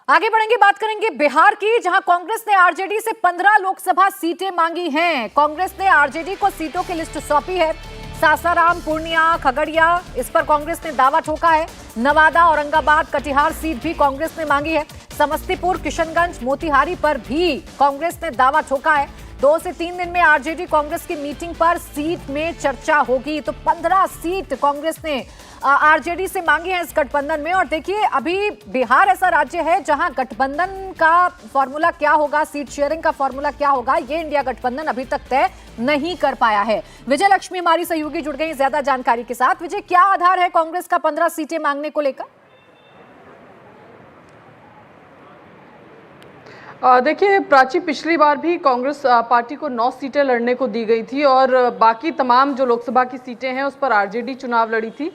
आगे बढ़ेंगे, बात करेंगे बिहार की, जहां कांग्रेस ने आरजेडी से 15 लोकसभा सीटें मांगी हैं। कांग्रेस ने आरजेडी को सीटों की लिस्ट सौंपी है। सासाराम, पूर्णिया, खगड़िया, इस पर कांग्रेस ने दावा ठोका है। नवादा, औरंगाबाद, कटिहार सीट भी कांग्रेस ने मांगी है। समस्तीपुर, किशनगंज, मोतिहारी पर भी कांग्रेस ने दावा ठोका है। 2 से 3 दिन में आरजेडी कांग्रेस की मीटिंग पर सीट में चर्चा होगी। तो 15 सीट कांग्रेस ने आरजेडी से मांगी है इस गठबंधन में। और देखिए, अभी बिहार ऐसा राज्य है जहां गठबंधन का फॉर्मूला क्या होगा, सीट शेयरिंग का फॉर्मूला क्या होगा, ये इंडिया गठबंधन अभी तक तय नहीं कर पाया है। विजय लक्ष्मी हमारी सहयोगी जुड़ गई ज्यादा जानकारी के साथ। विजय, क्या आधार है कांग्रेस का 15 सीटें मांगने को लेकर? देखिए प्राची, पिछली बार भी कांग्रेस पार्टी को 9 सीटें लड़ने को दी गई थी और बाकी तमाम जो लोकसभा की सीटें हैं उस पर आरजेडी चुनाव लड़ी थी।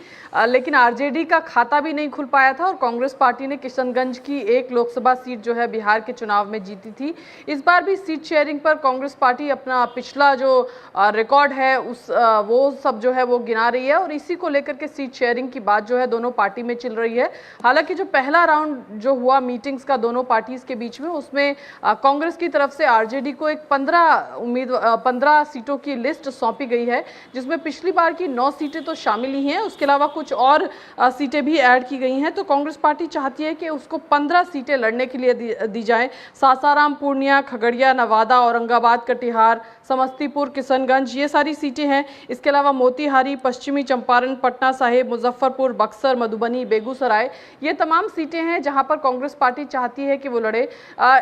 लेकिन आरजेडी का खाता भी नहीं खुल पाया था और कांग्रेस पार्टी ने किशनगंज की एक लोकसभा सीट जो है बिहार के चुनाव में जीती थी। इस बार भी सीट शेयरिंग पर कांग्रेस पार्टी अपना पिछला जो रिकॉर्ड है वो सब जो है वो गिना रही है और इसी को लेकर के सीट शेयरिंग की बात जो है दोनों पार्टी में चल रही है। हालांकि जो पहला राउंड जो हुआ मीटिंग्स का दोनों पार्टीज के बीच में, उसमें कांग्रेस की तरफ से आरजेडी को एक 15 सीटों की लिस्ट सौंपी गई है, जिसमें पिछली बार की 9 सीटें तो शामिल ही हैं, उसके अलावा कुछ और सीटें भी ऐड की गई हैं। तो कांग्रेस पार्टी चाहती है कि उसको 15 सीटें लड़ने के लिए दी जाए। सासाराम, पूर्णिया, खगड़िया, नवादा, औरंगाबाद, कटिहार, समस्तीपुर, किशनगंज, ये सारी सीटें हैं। इसके अलावा मोतिहारी, पश्चिमी चंपारण, पटना साहिब, मुजफ्फरपुर, बक्सर, मधुबनी, बेगूसराय, ये तमाम सीटें हैं जहां पर कांग्रेस पार्टी चाहती है कि वो लड़े।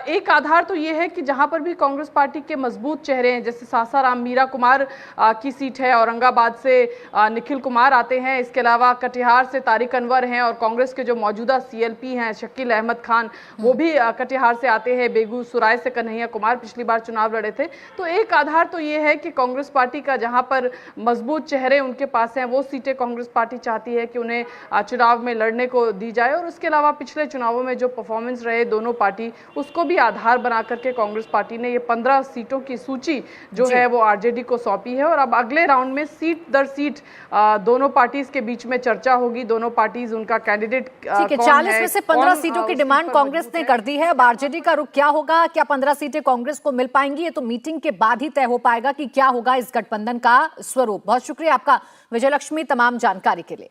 एक आधार तो ये है कि जहां पर भी कांग्रेस पार्टी के मजबूत चेहरे हैं, जैसे सासाराम मीरा कुमार की सीट है, औरंगाबाद से निखिल कुमार आते हैं, इसके अलावा कटिहार से तारिक अनवर हैं और कांग्रेस के जो मौजूदा सीएलपी हैं शकील अहमद खान, वो भी कटिहार से आते हैं। बेगूसराय से कन्हैया कुमार पिछली बार चुनाव लड़े थे। तो एक आधार तो ये है कि कांग्रेस पार्टी का जहां पर मजबूत चेहरे उनके पास हैं, वो सीटें कांग्रेस पार्टी चाहती है कि उन्हें चुनाव में लड़ने को दी जाए। और उसके अलावा पिछले चुनावों में जो परफॉर्मेंस रहे दोनों पार्टी, उसको भी आधार बना करके कांग्रेस पार्टी ने ये 15 सीटों की सूची जो है वो आरजेडी को सौंपी है। और अब अगले राउंड में सीट दर सीट दोनों पार्टीज के बीच में चर्चा होगी। दोनों पार्टीज उनका कैंडिडेट ठीक है। 40 में से 15 सीटों की डिमांड कांग्रेस ने कर दी है। अब आरजेडी का रुख क्या होगा, क्या 15 सीटें कांग्रेस को मिल पाएंगी, ये तो मीटिंग के बाद ही तय हो पाएगा कि क्या होगा इस गठबंधन का स्वरूप। बहुत शुक्रिया आपका विजय लक्ष्मी तमाम जानकारी के लिए।